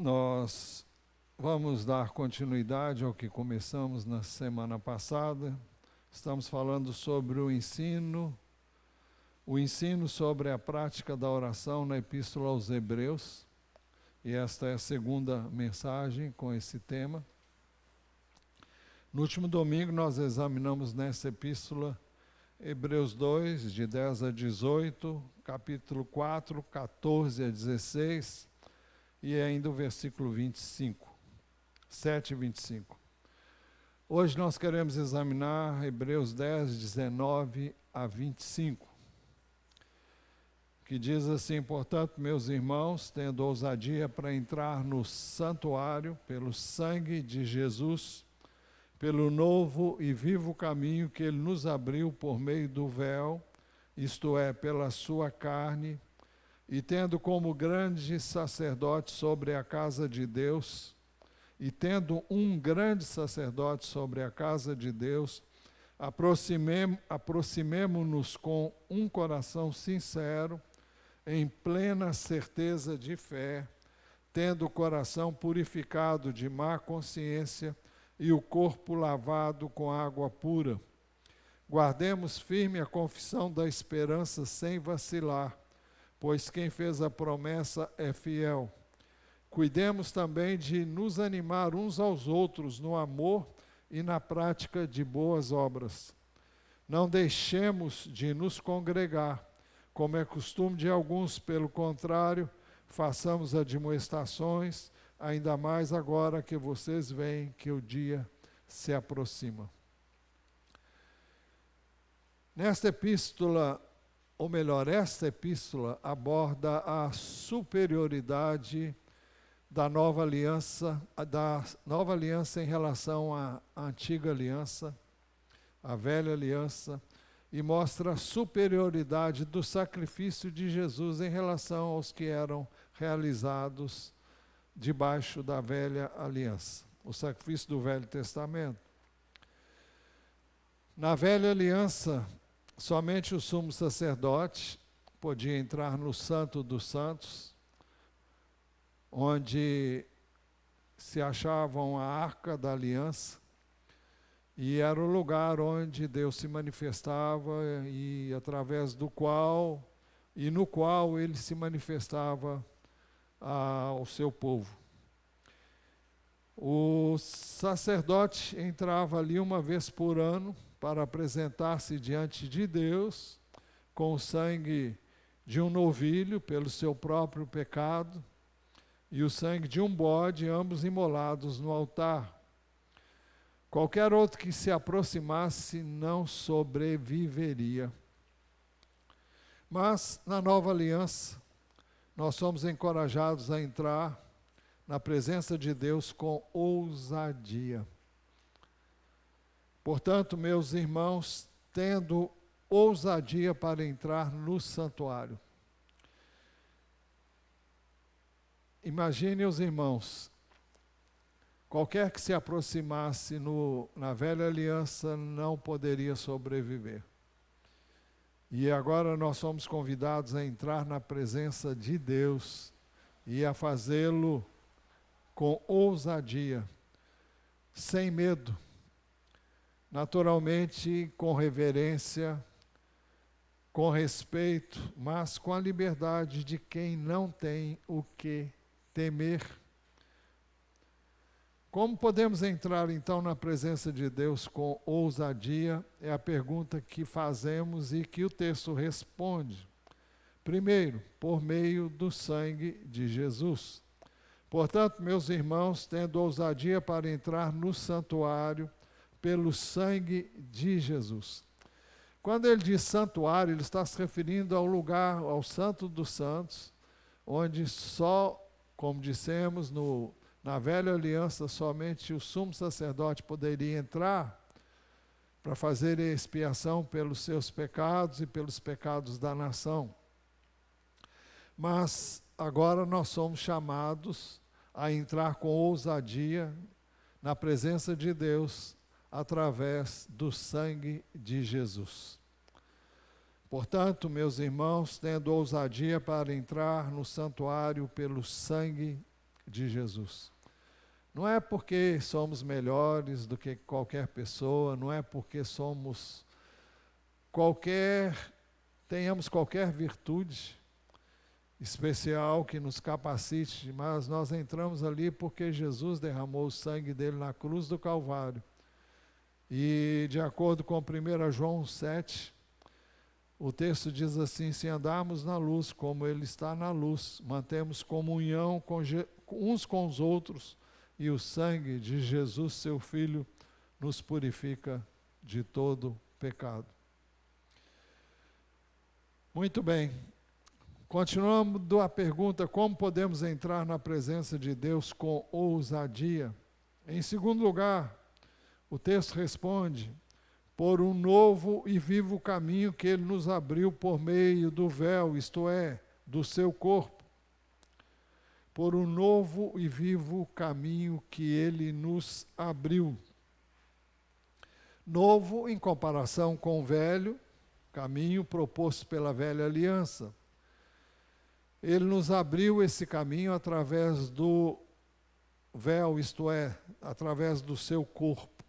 Nós vamos dar continuidade ao que começamos na semana passada. Estamos falando sobre o ensino sobre a prática da oração na Epístola aos Hebreus. E esta é a segunda mensagem com esse tema. No último domingo nós examinamos nessa epístola Hebreus 2, de 10 a 18, capítulo 4, 14 a 16 e ainda o versículo 25, 7 e 25. Hoje nós queremos examinar Hebreus 10, 19 a 25, que diz assim: portanto, meus irmãos, tendo ousadia para entrar no santuário pelo sangue de Jesus, pelo novo e vivo caminho que ele nos abriu por meio do véu, isto é, pela sua carne, e tendo como grande sacerdote sobre a casa de Deus, e tendo um grande sacerdote sobre a casa de Deus, aproximemo-nos com um coração sincero, em plena certeza de fé, tendo o coração purificado de má consciência e o corpo lavado com água pura. Guardemos firme a confissão da esperança sem vacilar, pois quem fez a promessa é fiel. Cuidemos também de nos animar uns aos outros no amor e na prática de boas obras. Não deixemos de nos congregar, como é costume de alguns, pelo contrário, façamos admoestações, ainda mais agora que vocês veem que o dia se aproxima. Nesta epístola, ou melhor, esta epístola aborda a superioridade da nova aliança em relação à antiga aliança, à velha aliança, e mostra a superioridade do sacrifício de Jesus em relação aos que eram realizados debaixo da velha aliança, o sacrifício do Velho Testamento. Na velha aliança, somente o sumo sacerdote podia entrar no Santo dos Santos, onde se achavam a Arca da Aliança, e era o lugar onde Deus se manifestava e através do qual, e no qual ele se manifestava ao seu povo. O sacerdote entrava ali uma vez por ano para apresentar-se diante de Deus com o sangue de um novilho pelo seu próprio pecado e o sangue de um bode, ambos imolados no altar. Qualquer outro que se aproximasse não sobreviveria. Mas, na nova aliança, nós somos encorajados a entrar na presença de Deus com ousadia. Portanto, meus irmãos, tendo ousadia para entrar no santuário. Imagine os irmãos, qualquer que se aproximasse na velha aliança não poderia sobreviver. E agora nós somos convidados a entrar na presença de Deus e a fazê-lo com ousadia, sem medo, naturalmente com reverência, com respeito, mas com a liberdade de quem não tem o que temer. Como podemos entrar então na presença de Deus com ousadia? É a pergunta que fazemos e que o texto responde. Primeiro, por meio do sangue de Jesus. Portanto, meus irmãos, tendo ousadia para entrar no santuário pelo sangue de Jesus. Quando ele diz santuário, ele está se referindo ao lugar, ao Santo dos Santos, onde só, como dissemos, na velha aliança, somente o sumo sacerdote poderia entrar para fazer expiação pelos seus pecados e pelos pecados da nação. Mas agora nós somos chamados a entrar com ousadia na presença de Deus através do sangue de Jesus. Portanto, meus irmãos, tendo ousadia para entrar no santuário pelo sangue de Jesus. Não é porque somos melhores do que qualquer pessoa, não é porque tenhamos qualquer virtude especial que nos capacite, mas nós entramos ali porque Jesus derramou o sangue dele na cruz do Calvário. E de acordo com 1 João 7, o texto diz assim: se andarmos na luz como ele está na luz, mantemos comunhão uns com os outros, e o sangue de Jesus, seu Filho, nos purifica de todo pecado. Muito bem. Continuando a pergunta: como podemos entrar na presença de Deus com ousadia? Em segundo lugar, o texto responde: por um novo e vivo caminho que ele nos abriu por meio do véu, isto é, do seu corpo. Por um novo e vivo caminho que ele nos abriu. Novo em comparação com o velho caminho proposto pela velha aliança. Ele nos abriu esse caminho através do véu, isto é, através do seu corpo.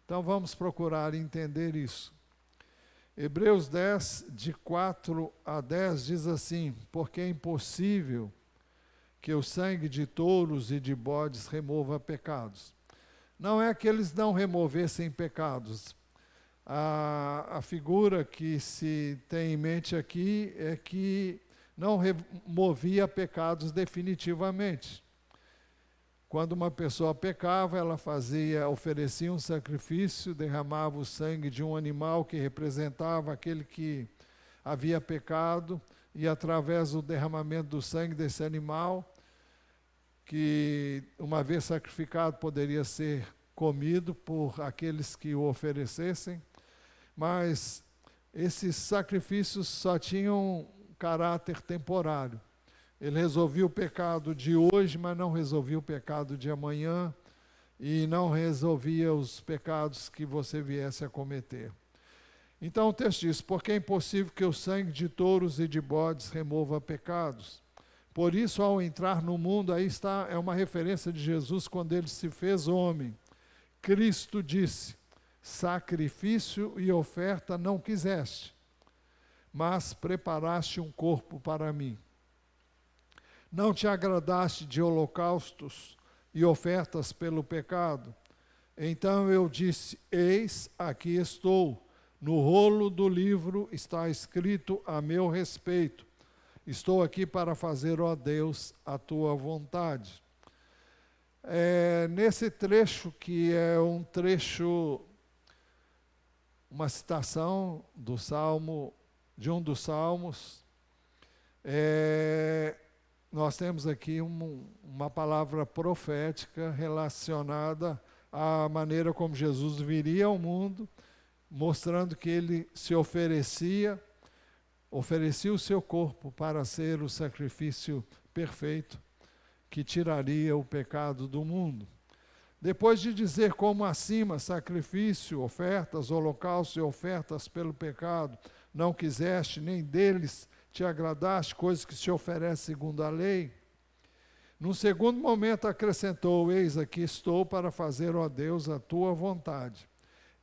Então vamos procurar entender isso. Hebreus 10, de 4 a 10, diz assim: porque é impossível que o sangue de touros e de bodes remova pecados. Não é que eles não removessem pecados. A figura que se tem em mente aqui é que não removia pecados definitivamente. Quando uma pessoa pecava, ela oferecia um sacrifício, derramava o sangue de um animal que representava aquele que havia pecado, e através do derramamento do sangue desse animal, que uma vez sacrificado poderia ser comido por aqueles que o oferecessem, mas esses sacrifícios só tinham caráter temporário. Ele resolvia o pecado de hoje, mas não resolvia o pecado de amanhã, e não resolvia os pecados que você viesse a cometer. Então o texto diz: porque é impossível que o sangue de touros e de bodes remova pecados. Por isso, ao entrar no mundo, aí está, é uma referência de Jesus quando ele se fez homem. Cristo disse: sacrifício e oferta não quiseste, mas preparaste um corpo para mim. Não te agradaste de holocaustos e ofertas pelo pecado. Então eu disse: eis, aqui estou. No rolo do livro está escrito a meu respeito. Estou aqui para fazer, ó Deus, a tua vontade. Nesse trecho, que é uma citação do Salmo, de um dos Salmos, nós temos aqui uma palavra profética relacionada à maneira como Jesus viria ao mundo, mostrando que ele se oferecia o seu corpo para ser o sacrifício perfeito que tiraria o pecado do mundo. Depois de dizer como acima, sacrifício, ofertas, holocausto e ofertas pelo pecado, não quiseste, nem deles te agradaste, coisas que se oferecem segundo a lei. Num segundo momento acrescentou: eis, aqui estou para fazer, ó Deus, a tua vontade.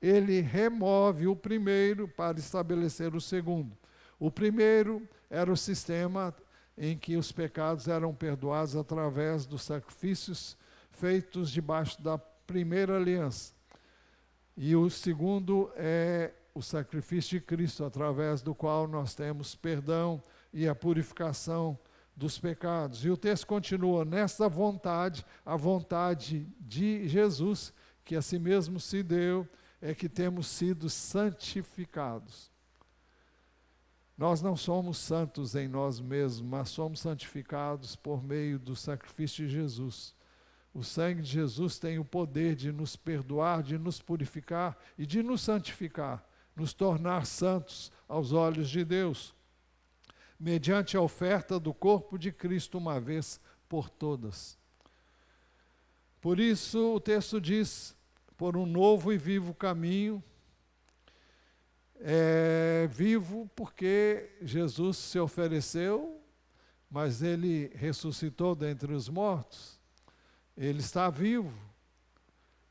Ele remove o primeiro para estabelecer o segundo. O primeiro era o sistema em que os pecados eram perdoados através dos sacrifícios feitos debaixo da primeira aliança. E o segundo é o sacrifício de Cristo, através do qual nós temos perdão e a purificação dos pecados. E o texto continua: nesta vontade, a vontade de Jesus, que a si mesmo se deu, é que temos sido santificados. Nós não somos santos em nós mesmos, mas somos santificados por meio do sacrifício de Jesus. O sangue de Jesus tem o poder de nos perdoar, de nos purificar e de nos santificar, nos tornar santos aos olhos de Deus, mediante a oferta do corpo de Cristo uma vez por todas. Por isso o texto diz: por um novo e vivo caminho. Vivo porque Jesus se ofereceu, mas ele ressuscitou dentre os mortos. Ele está vivo.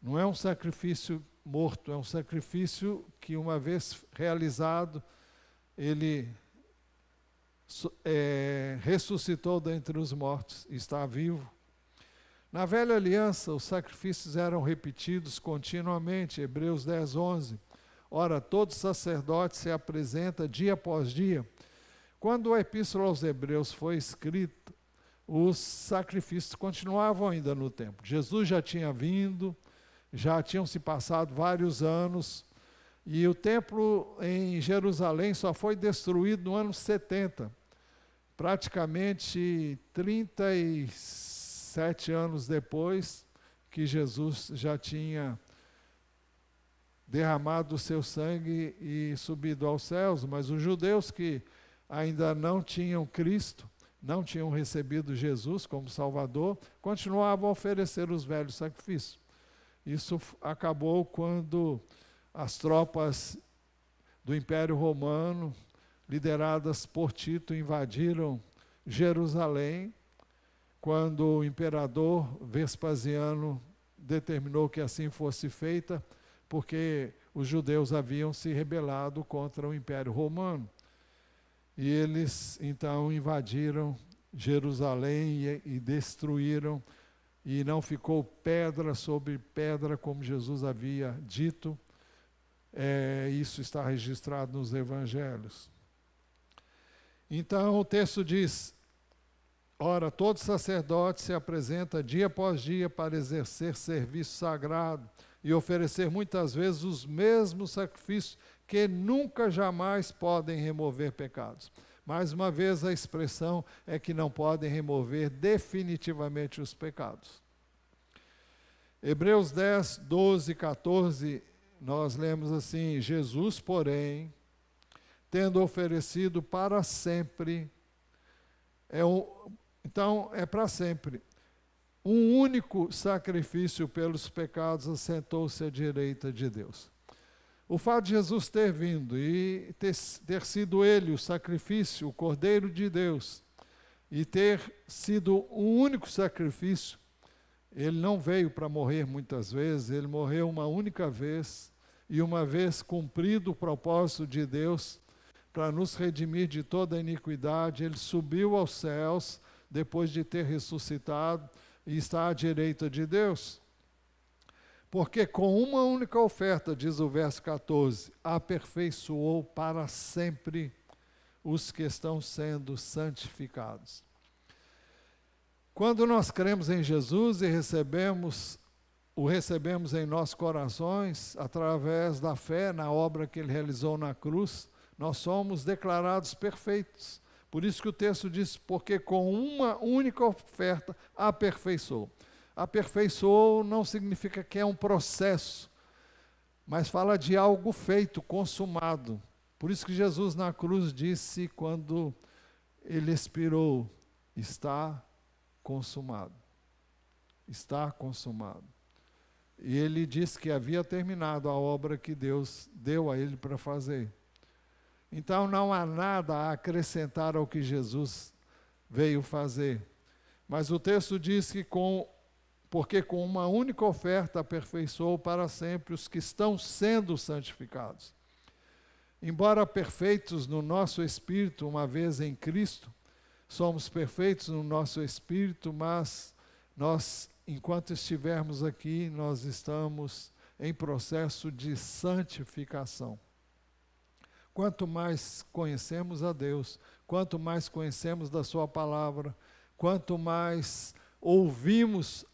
Não é um sacrifício morto, é um sacrifício que, uma vez realizado, ele ressuscitou dentre os mortos, está vivo. Na velha aliança, os sacrifícios eram repetidos continuamente, Hebreus 10, 11. Ora, todo sacerdote se apresenta dia após dia. Quando a Epístola aos Hebreus foi escrita, os sacrifícios continuavam ainda no templo. Jesus já tinha vindo, já tinham se passado vários anos, e o templo em Jerusalém só foi destruído no ano 70, praticamente 37 anos depois que Jesus já tinha derramado o seu sangue e subido aos céus. Mas os judeus que ainda não tinham Cristo, não tinham recebido Jesus como Salvador, continuavam a oferecer os velhos sacrifícios. Isso acabou quando as tropas do Império Romano, lideradas por Tito, invadiram Jerusalém, quando o imperador Vespasiano determinou que assim fosse feita, porque os judeus haviam se rebelado contra o Império Romano. E eles, então, invadiram Jerusalém e destruíram, e não ficou pedra sobre pedra, como Jesus havia dito. Isso está registrado nos evangelhos. Então o texto diz: ora, todo sacerdote se apresenta dia após dia para exercer serviço sagrado e oferecer muitas vezes os mesmos sacrifícios que nunca jamais podem remover pecados. Mais uma vez, a expressão é que não podem remover definitivamente os pecados. Hebreus 10, 12, 14, nós lemos assim: Jesus, porém, tendo oferecido para sempre, então é para sempre, um único sacrifício pelos pecados, assentou-se à direita de Deus. O fato de Jesus ter vindo e ter sido ele o sacrifício, o Cordeiro de Deus, e ter sido o único sacrifício, ele não veio para morrer muitas vezes, ele morreu uma única vez, e uma vez cumprido o propósito de Deus para nos redimir de toda a iniquidade, ele subiu aos céus depois de ter ressuscitado e está à direita de Deus. Porque com uma única oferta, diz o verso 14, aperfeiçoou para sempre os que estão sendo santificados. Quando nós cremos em Jesus e o recebemos em nossos corações, através da fé na obra que ele realizou na cruz, nós somos declarados perfeitos. Por isso que o texto diz: porque com uma única oferta aperfeiçoou. Aperfeiçoou não significa que é um processo, mas fala de algo feito, consumado. Por isso que Jesus na cruz disse, quando ele expirou: está consumado. Está consumado. E ele disse que havia terminado a obra que Deus deu a ele para fazer. Então não há nada a acrescentar ao que Jesus veio fazer. Mas o texto diz que porque com uma única oferta aperfeiçoou para sempre os que estão sendo santificados. Embora perfeitos no nosso espírito, uma vez em Cristo, somos perfeitos no nosso espírito, mas nós, enquanto estivermos aqui, nós estamos em processo de santificação. Quanto mais conhecemos a Deus, quanto mais conhecemos da sua palavra, quanto mais ouvimos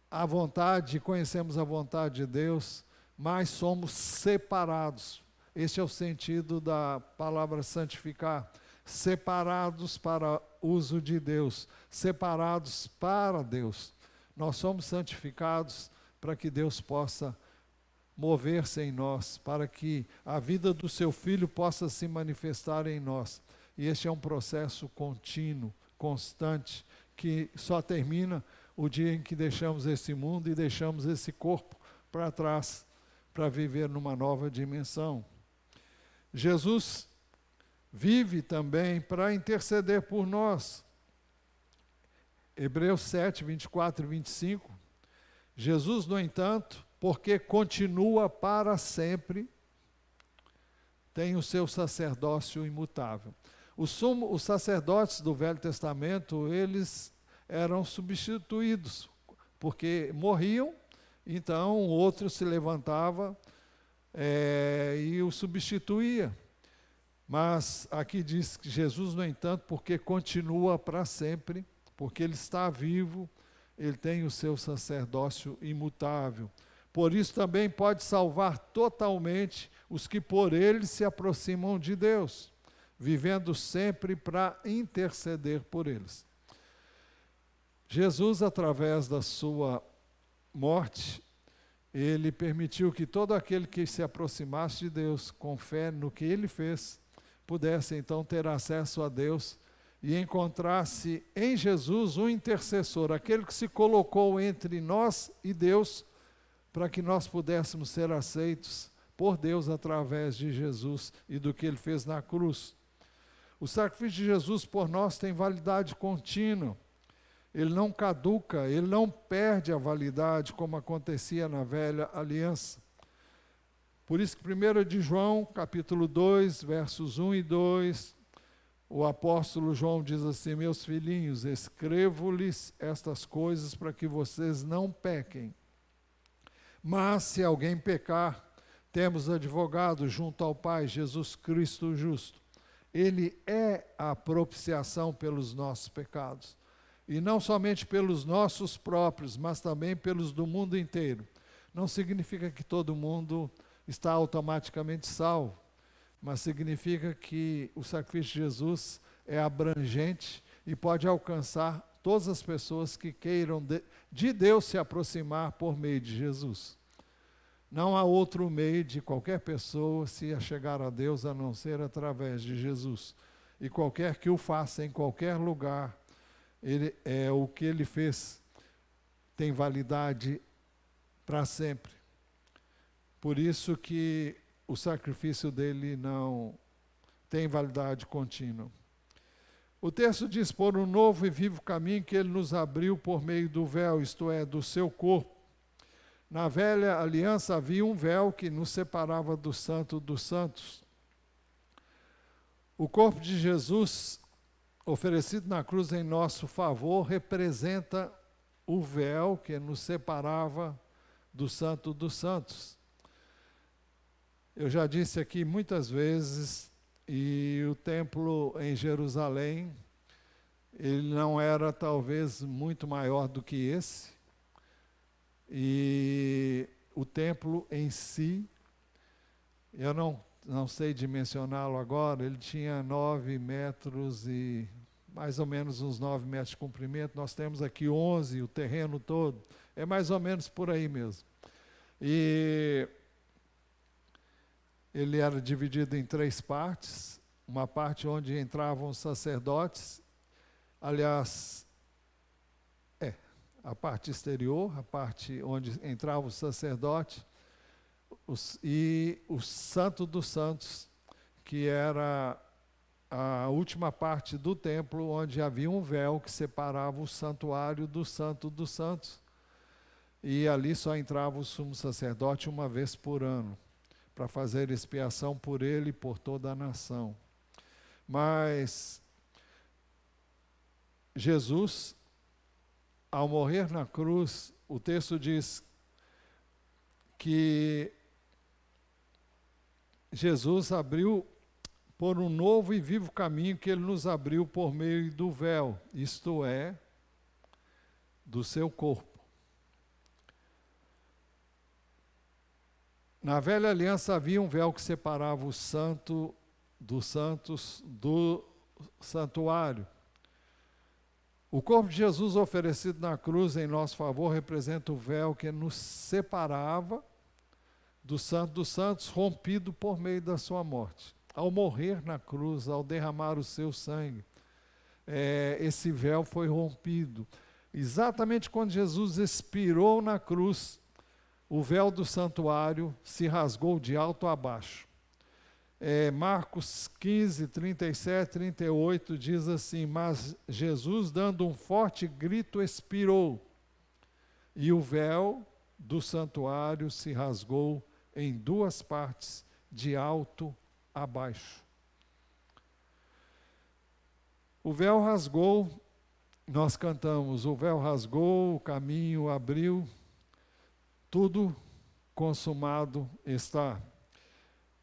a vontade, conhecemos a vontade de Deus, mais somos separados. Este é o sentido da palavra santificar. Separados para uso de Deus, separados para Deus. Nós somos santificados para que Deus possa mover-se em nós, para que a vida do seu Filho possa se manifestar em nós. E este é um processo contínuo, constante, que só termina o dia em que deixamos esse mundo e deixamos esse corpo para trás, para viver numa nova dimensão. Jesus vive também para interceder por nós. Hebreus 7, 24 e 25. Jesus, no entanto, porque continua para sempre, tem o seu sacerdócio imutável. Os sacerdotes do Velho Testamento, eles eram substituídos, porque morriam, então outro se levantava e o substituía. Mas aqui diz que Jesus, no entanto, porque continua para sempre, porque ele está vivo, ele tem o seu sacerdócio imutável. Por isso também pode salvar totalmente os que por ele se aproximam de Deus, vivendo sempre para interceder por eles. Jesus, através da sua morte, ele permitiu que todo aquele que se aproximasse de Deus com fé no que ele fez, pudesse então ter acesso a Deus e encontrasse em Jesus um intercessor, aquele que se colocou entre nós e Deus, para que nós pudéssemos ser aceitos por Deus através de Jesus e do que ele fez na cruz. O sacrifício de Jesus por nós tem validade contínua. Ele não caduca, ele não perde a validade como acontecia na velha aliança. Por isso que 1 de João, capítulo 2, versos 1 e 2, o apóstolo João diz assim: meus filhinhos, escrevo-lhes estas coisas para que vocês não pequem. Mas se alguém pecar, temos advogado junto ao Pai, Jesus Cristo justo. Ele é a propiciação pelos nossos pecados. E não somente pelos nossos próprios, mas também pelos do mundo inteiro. Não significa que todo mundo está automaticamente salvo, mas significa que o sacrifício de Jesus é abrangente e pode alcançar todas as pessoas que queiram de Deus se aproximar por meio de Jesus. Não há outro meio de qualquer pessoa se chegar a Deus a não ser através de Jesus. E qualquer que o faça em qualquer lugar, o que ele fez tem validade para sempre. Por isso que o sacrifício dele não tem validade contínua. O texto diz: por um novo e vivo caminho que ele nos abriu por meio do véu, isto é, do seu corpo. Na velha aliança havia um véu que nos separava do Santo dos Santos. O corpo de Jesus, oferecido na cruz em nosso favor, representa o véu que nos separava do Santo dos Santos. Eu já disse aqui muitas vezes, e o templo em Jerusalém, ele não era talvez muito maior do que esse, e o templo em si, eu não sei dimensioná-lo agora, ele tinha 9 metros e mais ou menos uns 9 metros de comprimento, nós temos aqui 11, o terreno todo, é mais ou menos por aí mesmo. E ele era dividido em 3 partes, uma parte onde entravam os sacerdotes, aliás, a parte exterior, a parte onde entrava o sacerdote, e o Santo dos Santos, que era a última parte do templo, onde havia um véu que separava o santuário do Santo dos Santos. E ali só entrava o sumo sacerdote uma vez por ano, para fazer expiação por ele e por toda a nação. Mas Jesus, ao morrer na cruz, o texto diz que Jesus abriu por um novo e vivo caminho que ele nos abriu por meio do véu, isto é, do seu corpo. Na velha aliança havia um véu que separava o santo dos santos do santuário. O corpo de Jesus oferecido na cruz em nosso favor representa o véu que nos separava do Santo dos Santos, rompido por meio da sua morte. Ao morrer na cruz, ao derramar o seu sangue, esse véu foi rompido. Exatamente quando Jesus expirou na cruz, o véu do santuário se rasgou de alto a baixo. Marcos 15, 37, 38 diz assim: mas Jesus, dando um forte grito, expirou, e o véu do santuário se rasgou em duas partes, de alto a baixo. O véu rasgou, nós cantamos, o véu rasgou, o caminho abriu, tudo consumado está.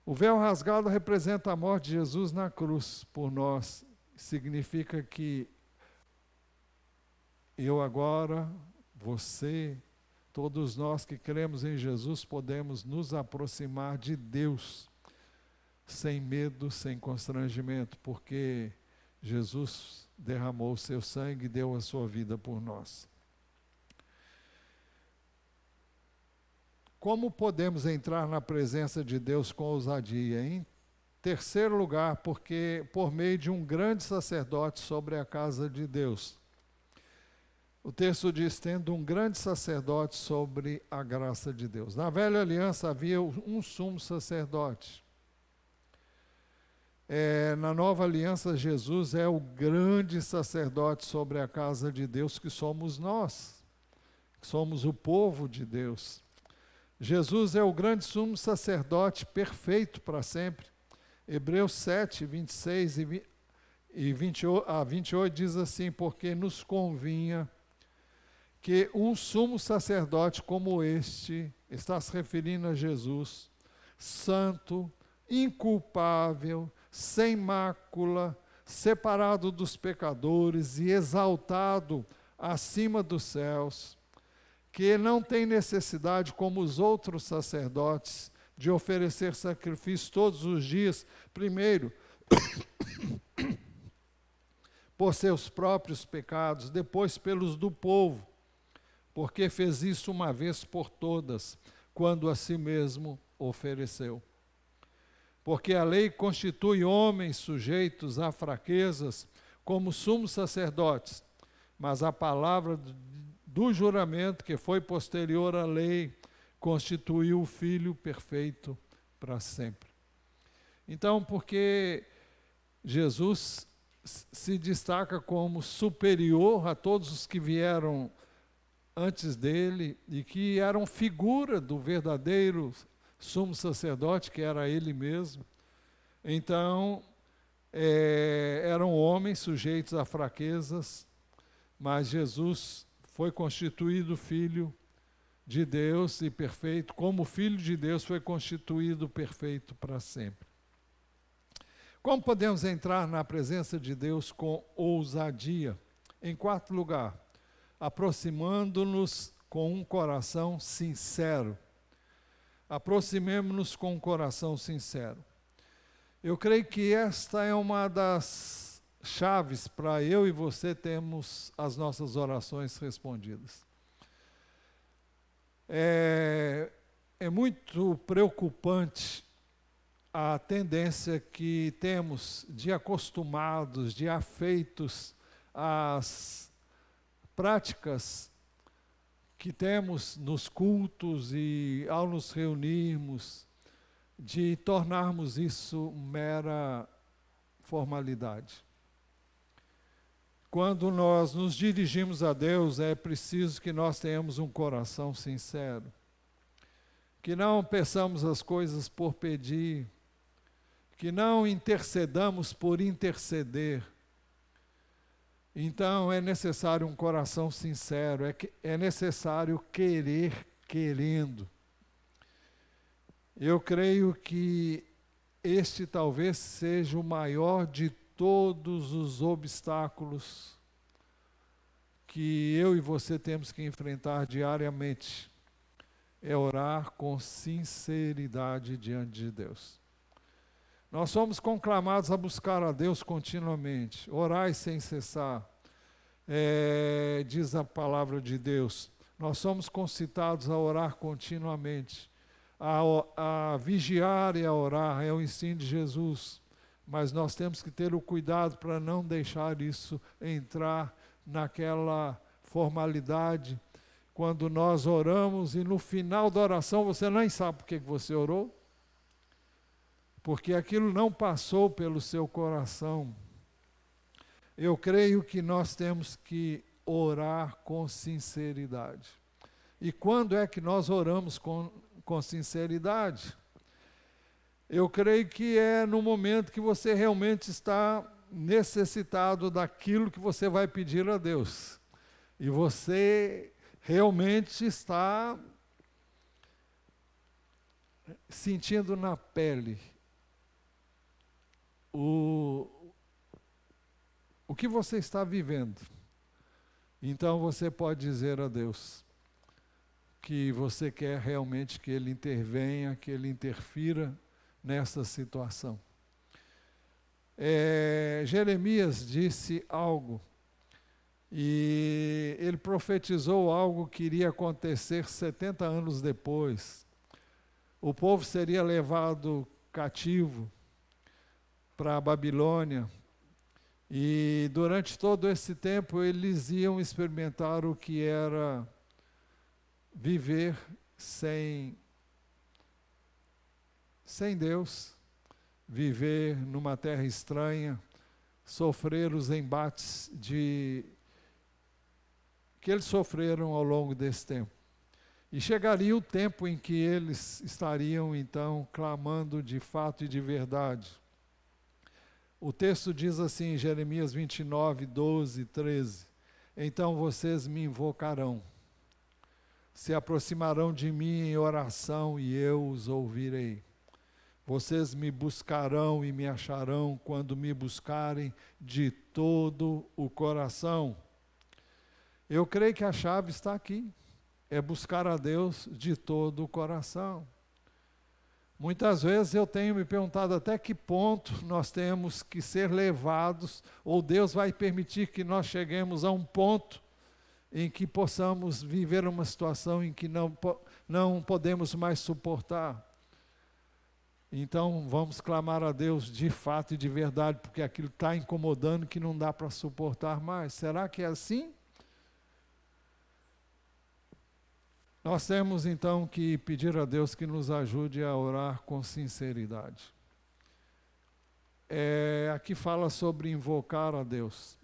O véu rasgado representa a morte de Jesus na cruz por nós. Significa que eu agora, você, todos nós que cremos em Jesus, podemos nos aproximar de Deus sem medo, sem constrangimento, porque Jesus derramou o seu sangue e deu a sua vida por nós. Como podemos entrar na presença de Deus com ousadia? Em terceiro lugar, porque por meio de um grande sacerdote sobre a casa de Deus. O texto diz, tendo um grande sacerdote sobre a graça de Deus. Na velha aliança havia um sumo sacerdote. Na nova aliança, Jesus é o grande sacerdote sobre a casa de Deus, que somos nós, que somos o povo de Deus. Jesus é o grande sumo sacerdote perfeito para sempre. Hebreus 7, 26 e 28 diz assim, porque nos convinha que um sumo sacerdote como este, está se referindo a Jesus, santo, inculpável, sem mácula, separado dos pecadores e exaltado acima dos céus, que não tem necessidade, como os outros sacerdotes, de oferecer sacrifício todos os dias, primeiro, por seus próprios pecados, depois pelos do povo, porque fez isso uma vez por todas, quando a si mesmo ofereceu. Porque a lei constitui homens sujeitos a fraquezas, como sumos sacerdotes, mas a palavra do juramento, que foi posterior à lei, constituiu o Filho perfeito para sempre. Então, porque Jesus se destaca como superior a todos os que vieram antes dele e que eram figura do verdadeiro sumo sacerdote, que era ele mesmo. Então, eram homens sujeitos a fraquezas, mas Jesus foi constituído Filho de Deus e perfeito, como Filho de Deus foi constituído perfeito para sempre. Como podemos entrar na presença de Deus com ousadia? Em quarto lugar, aproximando-nos com um coração sincero. Aproximemo-nos com um coração sincero. Eu creio que esta é uma das chaves para eu e você termos as nossas orações respondidas. É muito preocupante a tendência que temos de acostumados, de afeitos às práticas que temos nos cultos e ao nos reunirmos, de tornarmos isso mera formalidade. Quando nós nos dirigimos a Deus, é preciso que nós tenhamos um coração sincero, que não peçamos as coisas por pedir, que não intercedamos por interceder. Então é necessário um coração sincero, é necessário querer querendo. Eu creio que este talvez seja o maior de todos os obstáculos que eu e você temos que enfrentar diariamente. É orar com sinceridade diante de Deus. Nós somos conclamados a buscar a Deus continuamente, orai sem cessar, diz a palavra de Deus. Nós somos concitados a orar continuamente, a vigiar e a orar, é o ensino de Jesus. Mas nós temos que ter o cuidado para não deixar isso entrar naquela formalidade, quando nós oramos e no final da oração você nem sabe por que você orou, porque aquilo não passou pelo seu coração. Eu creio que nós temos que orar com sinceridade. E quando é que nós oramos com sinceridade? Eu creio que é no momento que você realmente está necessitado daquilo que você vai pedir a Deus. E você realmente está sentindo na pele o que você está vivendo. Então você pode dizer a Deus que você quer realmente que Ele intervenha, que Ele interfira nessa situação. Jeremias disse algo, e ele profetizou algo que iria acontecer 70 anos depois. O povo seria levado cativo para a Babilônia, e durante todo esse tempo eles iam experimentar o que era viver sem Deus, viver numa terra estranha, sofrer os embates que eles sofreram ao longo desse tempo. E chegaria o tempo em que eles estariam então clamando de fato e de verdade. O texto diz assim em Jeremias 29, 12, 13: então vocês me invocarão, se aproximarão de mim em oração e eu os ouvirei. Vocês me buscarão e me acharão quando me buscarem de todo o coração. Eu creio que a chave está aqui, é buscar a Deus de todo o coração. Muitas vezes eu tenho me perguntado até que ponto nós temos que ser levados, ou Deus vai permitir que nós cheguemos a um ponto em que possamos viver uma situação em que não podemos mais suportar. Então vamos clamar a Deus de fato e de verdade, porque aquilo está incomodando que não dá para suportar mais. Será que é assim? Nós temos então que pedir a Deus que nos ajude a orar com sinceridade. Aqui fala sobre invocar a Deus.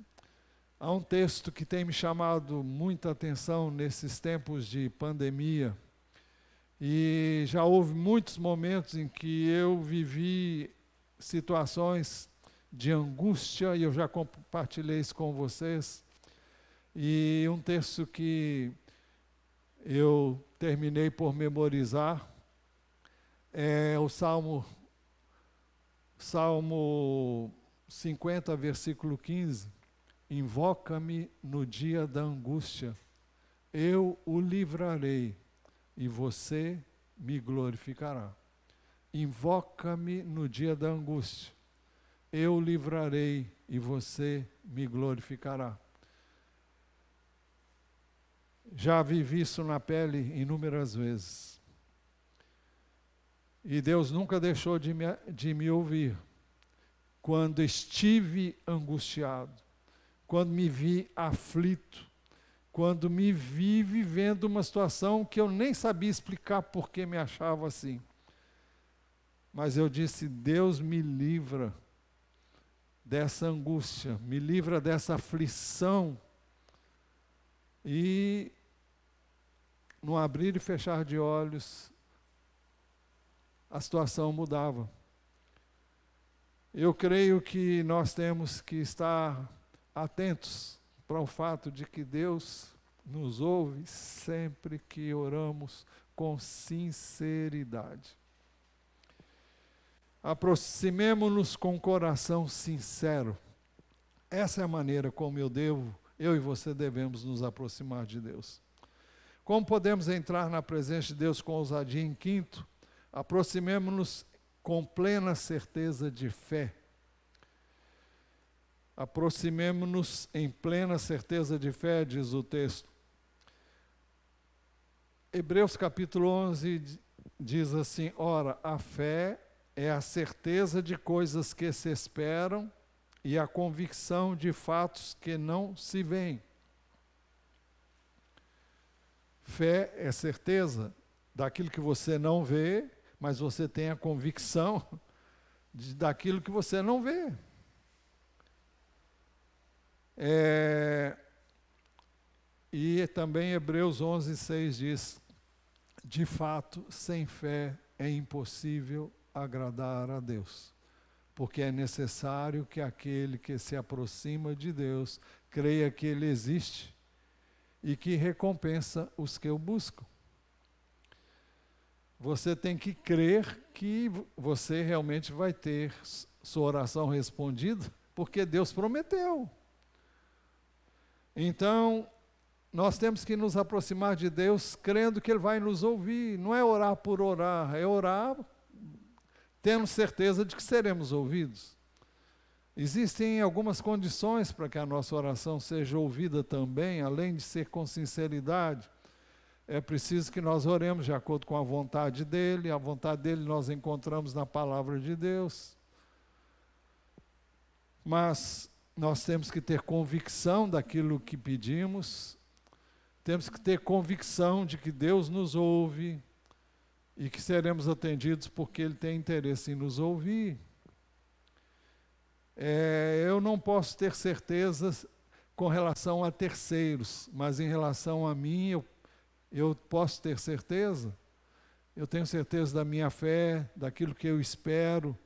Há um texto que tem me chamado muita atenção nesses tempos de pandemia, e já houve muitos momentos em que eu vivi situações de angústia, e eu já compartilhei isso com vocês. E um texto que eu terminei por memorizar é o Salmo 50, versículo 15. Invoca-me no dia da angústia, eu o livrarei e você me glorificará. Invoca-me no dia da angústia, eu o livrarei e você me glorificará. Já vivi isso na pele inúmeras vezes. E Deus nunca deixou de me ouvir quando estive angustiado, quando me vi aflito, quando me vi vivendo uma situação que eu nem sabia explicar por que me achava assim. Mas eu disse: Deus me livra dessa angústia, me livra dessa aflição. E no abrir e fechar de olhos, a situação mudava. Eu creio que nós temos que estar atentos para o fato de que Deus nos ouve sempre que oramos com sinceridade. Aproximemo-nos com coração sincero. Essa é a maneira como eu e você devemos nos aproximar de Deus. Como podemos entrar na presença de Deus com ousadia? Em quinto, aproximemo-nos com plena certeza de fé. Aproximemo-nos em plena certeza de fé, diz o texto. Hebreus capítulo 11 diz assim: ora, a fé é a certeza de coisas que se esperam e a convicção de fatos que não se veem. Fé é certeza daquilo que você não vê, mas você tem a convicção daquilo que você não vê. E também Hebreus 11:6 diz: de fato, sem fé é impossível agradar a Deus, porque é necessário que aquele que se aproxima de Deus creia que Ele existe e que recompensa os que o buscam. Você tem que crer que você realmente vai ter sua oração respondida, porque Deus prometeu. Então, nós temos que nos aproximar de Deus crendo que Ele vai nos ouvir. Não é orar por orar, é orar tendo certeza de que seremos ouvidos. Existem algumas condições para que a nossa oração seja ouvida também, além de ser com sinceridade. É preciso que nós oremos de acordo com a vontade dEle. A vontade dEle nós encontramos na palavra de Deus. Mas nós temos que ter convicção daquilo que pedimos. Temos que ter convicção de que Deus nos ouve e que seremos atendidos porque Ele tem interesse em nos ouvir. Eu não posso ter certezas com relação a terceiros, mas em relação a mim, eu posso ter certeza. Eu tenho certeza da minha fé, daquilo que eu espero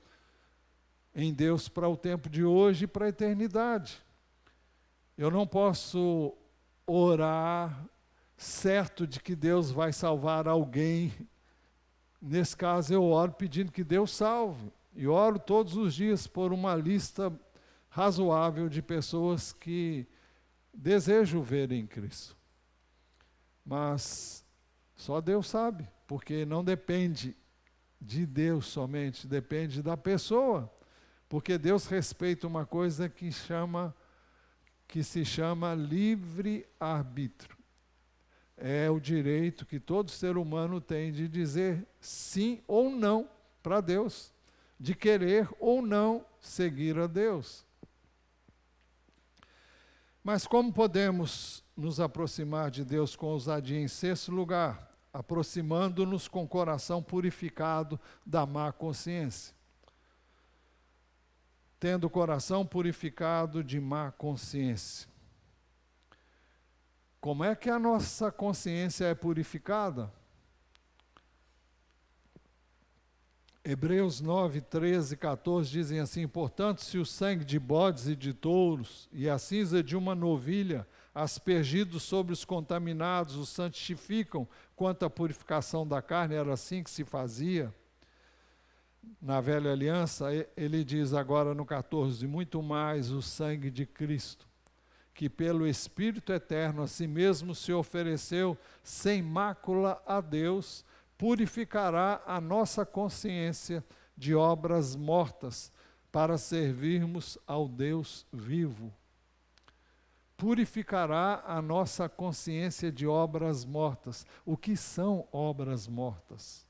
em Deus para o tempo de hoje e para a eternidade. Eu não posso orar certo de que Deus vai salvar alguém. Nesse caso eu oro pedindo que Deus salve. E oro todos os dias por uma lista razoável de pessoas que desejo ver em Cristo. Mas só Deus sabe, porque não depende de Deus somente, depende da pessoa. Porque Deus respeita uma coisa que se chama livre-arbítrio. É o direito que todo ser humano tem de dizer sim ou não para Deus, de querer ou não seguir a Deus. Mas como podemos nos aproximar de Deus com ousadia? Em sexto lugar, aproximando-nos com o coração purificado da má consciência. Tendo o coração purificado de má consciência. Como é que a nossa consciência é purificada? Hebreus 9, 13 e 14 dizem assim: portanto, se o sangue de bodes e de touros e a cinza de uma novilha, aspergidos sobre os contaminados, os santificam quanto à purificação da carne, era assim que se fazia. Na velha aliança, ele diz agora no 14, muito mais o sangue de Cristo, que pelo Espírito eterno a si mesmo se ofereceu sem mácula a Deus, purificará a nossa consciência de obras mortas, para servirmos ao Deus vivo. Purificará a nossa consciência de obras mortas. O que são obras mortas?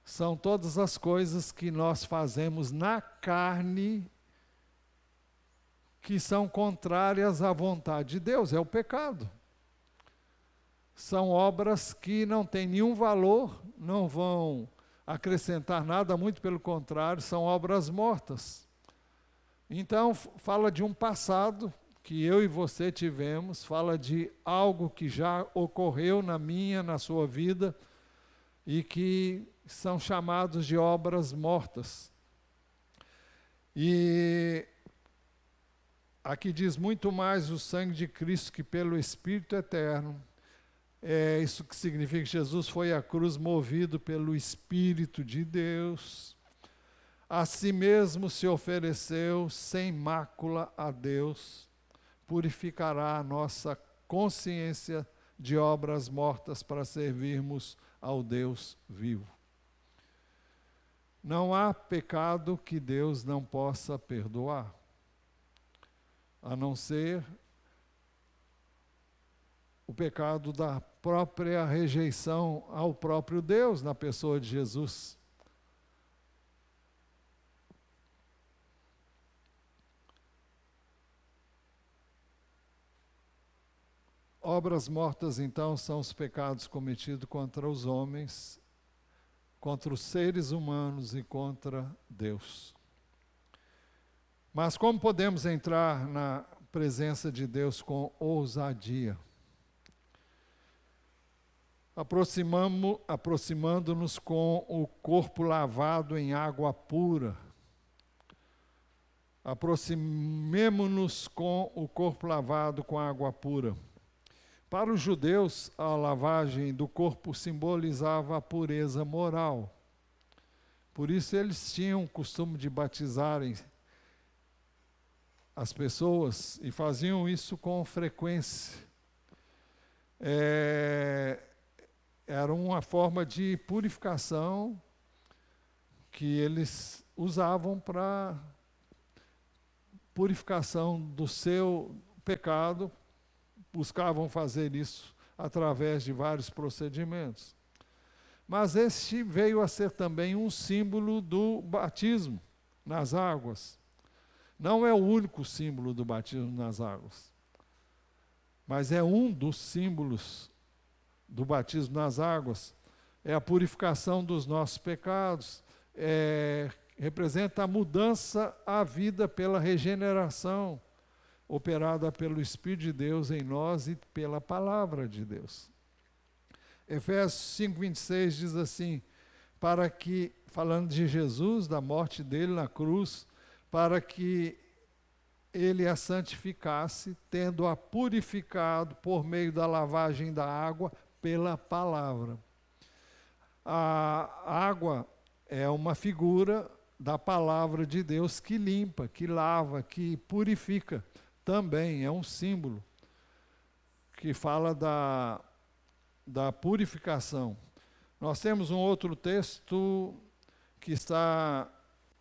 São todas as coisas que nós fazemos na carne que são contrárias à vontade de Deus, é o pecado. São obras que não têm nenhum valor, não vão acrescentar nada, muito pelo contrário, são obras mortas. Então, fala de um passado que eu e você tivemos, fala de algo que já ocorreu na minha, na sua vida, e que são chamados de obras mortas. E aqui diz muito mais o sangue de Cristo, que pelo Espírito eterno. É isso que significa que Jesus foi à cruz movido pelo Espírito de Deus. A si mesmo se ofereceu sem mácula a Deus. Purificará a nossa consciência de obras mortas para servirmos ao Deus vivo. Não há pecado que Deus não possa perdoar, a não ser o pecado da própria rejeição ao próprio Deus na pessoa de Jesus. Obras mortas, então, são os pecados cometidos contra os homens, contra os seres humanos e contra Deus. Mas como podemos entrar na presença de Deus com ousadia? Aproximando-nos com o corpo lavado em água pura. Aproximemo-nos com o corpo lavado com água pura. Para os judeus, a lavagem do corpo simbolizava a pureza moral. Por isso eles tinham o costume de batizarem as pessoas e faziam isso com frequência. Era uma forma de purificação que eles usavam para purificação do seu pecado. Buscavam fazer isso através de vários procedimentos. Mas este veio a ser também um símbolo do batismo nas águas. Não é o único símbolo do batismo nas águas, mas é um dos símbolos do batismo nas águas. É a purificação dos nossos pecados, representa a mudança à vida pela regeneração, operada pelo Espírito de Deus em nós e pela palavra de Deus. Efésios 5:26 diz assim, para que, falando de Jesus, da morte dele na cruz, para que ele a santificasse, tendo-a purificado por meio da lavagem da água pela palavra. A água é uma figura da palavra de Deus que limpa, que lava, que purifica. Também é um símbolo que fala da purificação. Nós temos um outro texto que está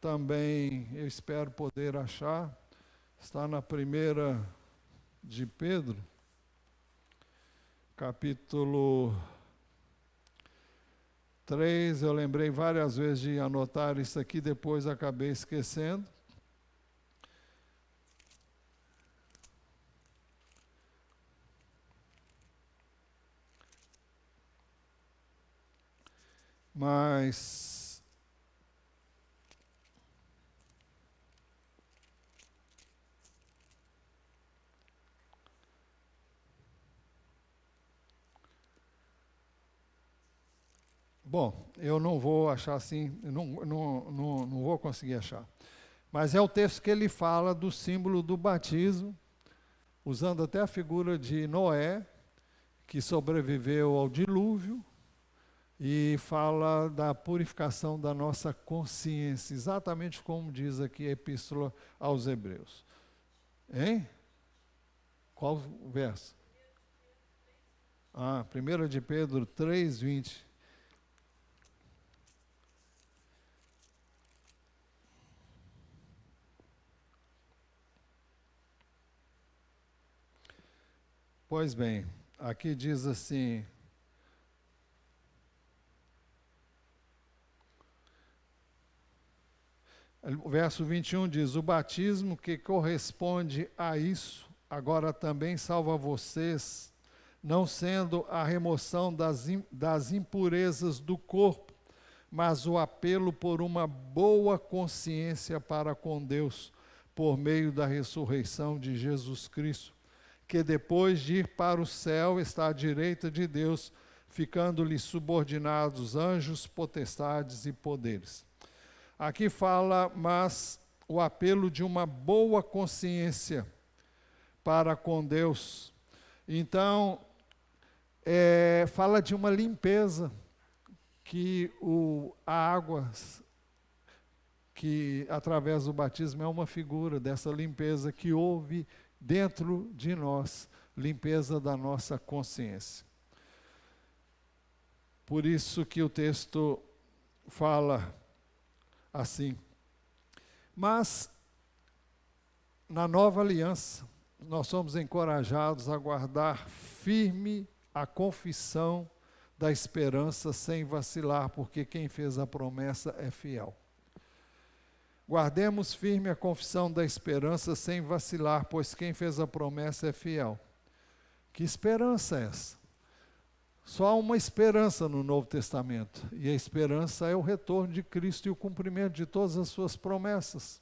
também, eu espero poder achar, está na 1 de Pedro, capítulo 3, eu lembrei várias vezes de anotar isso aqui, depois acabei esquecendo. Mas bom, eu não vou achar assim, não vou conseguir achar. Mas é o texto que ele fala do símbolo do batismo, usando até a figura de Noé, que sobreviveu ao dilúvio, e fala da purificação da nossa consciência, exatamente como diz aqui a Epístola aos Hebreus. Hein? Qual verso? 1 de Pedro 3:20. Pois bem, aqui diz assim, o verso 21 diz, o batismo que corresponde a isso, agora também salva vocês, não sendo a remoção das impurezas do corpo, mas o apelo por uma boa consciência para com Deus, por meio da ressurreição de Jesus Cristo, que depois de ir para o céu está à direita de Deus, ficando-lhe subordinados anjos, potestades e poderes. Aqui fala, mas o apelo de uma boa consciência para com Deus. Então, fala de uma limpeza, que a água, que através do batismo é uma figura dessa limpeza que houve dentro de nós, limpeza da nossa consciência. Por isso que o texto fala assim. Mas, na nova aliança, nós somos encorajados a guardar firme a confissão da esperança sem vacilar, porque quem fez a promessa é fiel. Guardemos firme a confissão da esperança sem vacilar, pois quem fez a promessa é fiel. Que esperança é essa? Só há uma esperança no Novo Testamento, e a esperança é o retorno de Cristo e o cumprimento de todas as suas promessas.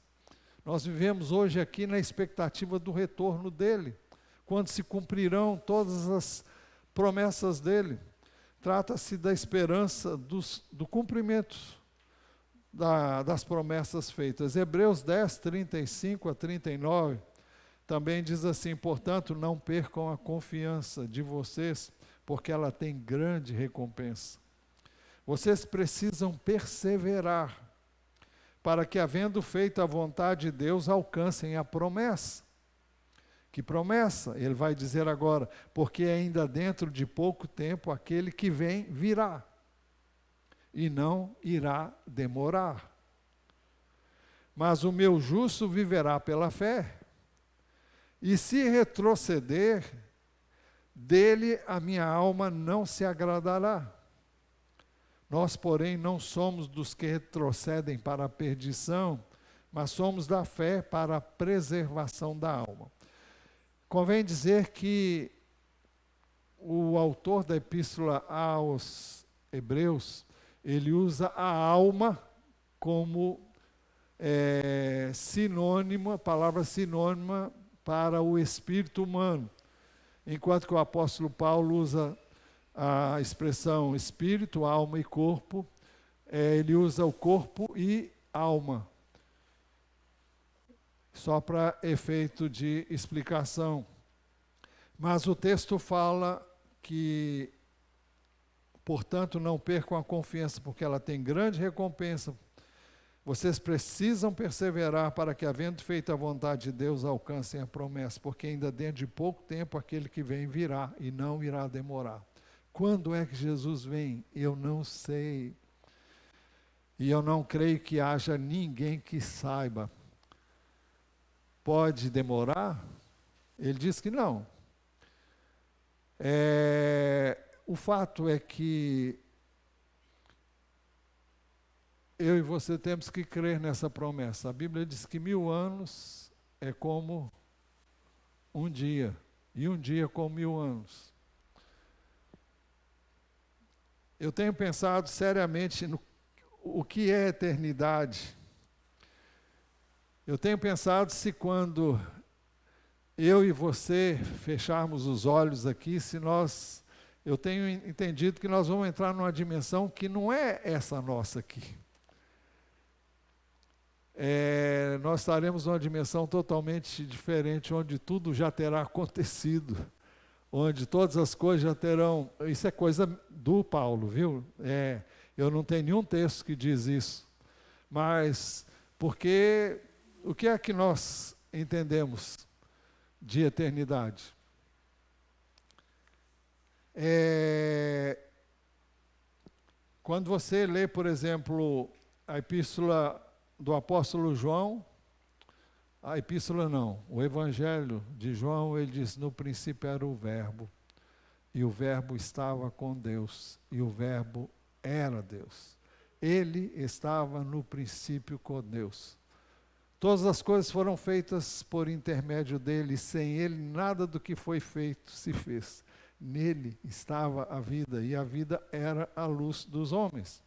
Nós vivemos hoje aqui na expectativa do retorno dele, quando se cumprirão todas as promessas dele. Trata-se da esperança do cumprimento das promessas feitas. Hebreus 10, 35 a 39, também diz assim: portanto, não percam a confiança de vocês, porque ela tem grande recompensa. Vocês precisam perseverar, para que, havendo feito a vontade de Deus, alcancem a promessa. Que promessa? Ele vai dizer agora: porque ainda dentro de pouco tempo aquele que vem virá, e não irá demorar. Mas o meu justo viverá pela fé, e se retroceder, dele a minha alma não se agradará. Nós, porém, não somos dos que retrocedem para a perdição, mas somos da fé para a preservação da alma. Convém dizer que o autor da epístola aos Hebreus, ele usa a alma como sinônimo, a palavra sinônima para o espírito humano, enquanto que o apóstolo Paulo usa a expressão espírito, alma e corpo, ele usa o corpo e alma, só para efeito de explicação. Mas o texto fala que, portanto, não percam a confiança, porque ela tem grande recompensa. Vocês precisam perseverar para que, havendo feito a vontade de Deus, alcancem a promessa, porque ainda dentro de pouco tempo aquele que vem virá e não irá demorar. Quando é que Jesus vem? Eu não sei. E eu não creio que haja ninguém que saiba. Pode demorar? Ele diz que não. O fato é que eu e você temos que crer nessa promessa. A Bíblia diz que 1000 anos é como um dia, e um dia como 1000 anos. Eu tenho pensado seriamente no o que é eternidade. Eu tenho pensado se quando eu e você fecharmos os olhos aqui, eu tenho entendido que nós vamos entrar numa dimensão que não é essa nossa aqui. Nós estaremos numa dimensão totalmente diferente, onde tudo já terá acontecido, onde todas as coisas já terão... Isso é coisa do Paulo, viu? Eu não tenho nenhum texto que diz isso. Mas, porque o que é que nós entendemos de eternidade? Quando você lê, por exemplo, a epístola do apóstolo João, o evangelho de João, ele diz: no princípio era o verbo, e o verbo estava com Deus, e o verbo era Deus. Ele estava no princípio com Deus. Todas as coisas foram feitas por intermédio dele, e sem ele nada do que foi feito se fez. Nele estava a vida, e a vida era a luz dos homens.